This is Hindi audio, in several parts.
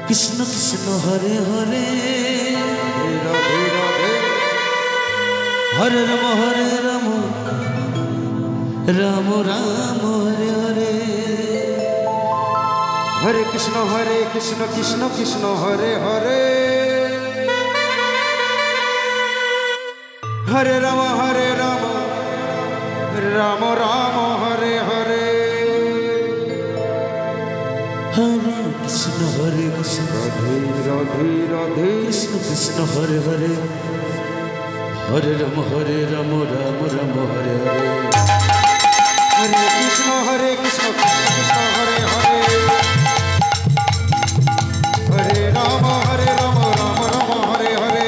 कृष्ण कृष्ण हरे हरे राधे राधे हरे राम राम राम हरे हरे हरे कृष्ण कृष्ण कृष्ण हरे हरे हरे राम राम राम हरे हरे हरे कृष्ण राधे राधे राधे कृष्ण कृष्ण हरे हरे हरे राम राम राम हरे हरे हरे कृष्ण कृष्ण कृष्ण हरे हरे हरे राम राम राम हरे हरे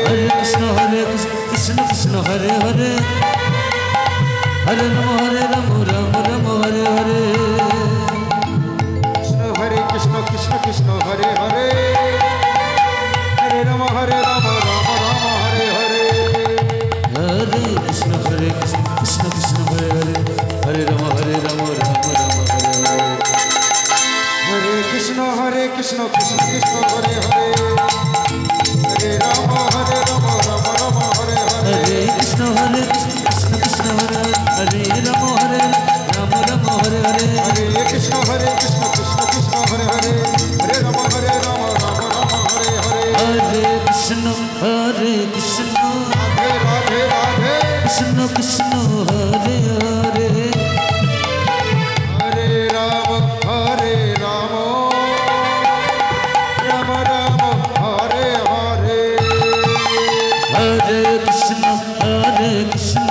हरे कृष्ण कृष्ण हरे हरे हरे राम राम हरे हरे कृष्ण कृष्ण हरे हरे हरे राम राम हरे हरे हरे कृष्ण कृष्ण हरे हरे हरे राम राम हरे हरे हरे कृष्ण कृष्ण कृष्ण हरे हरे हरे राम राम हरे हरे हरे कृष्ण कृष्ण हरे हरे राम राम हरे हरे हरे कृष्ण कृष्ण हरे हरे हरे राम राम हरे हरे हरे कृष्ण राधे राधे राधे कृष्ण कृष्ण हरे हरे हरे राम राम राम हरे हरे हरे कृष्ण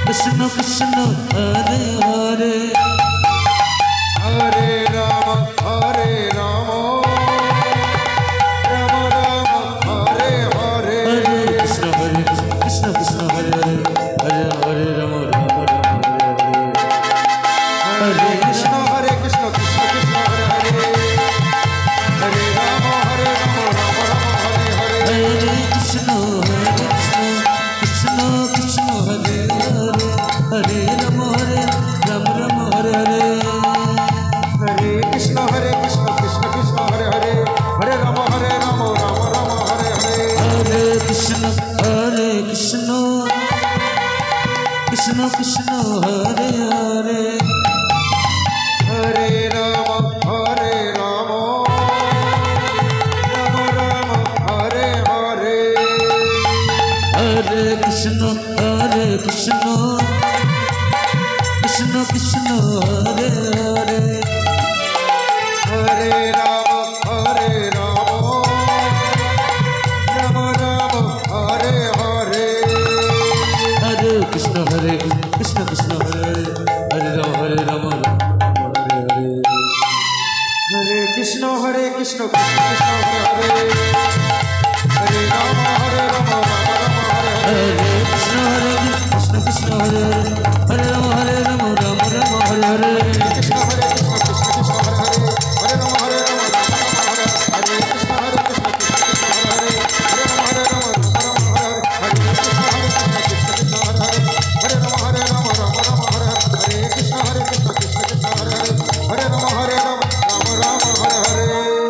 कृष्ण कृष्ण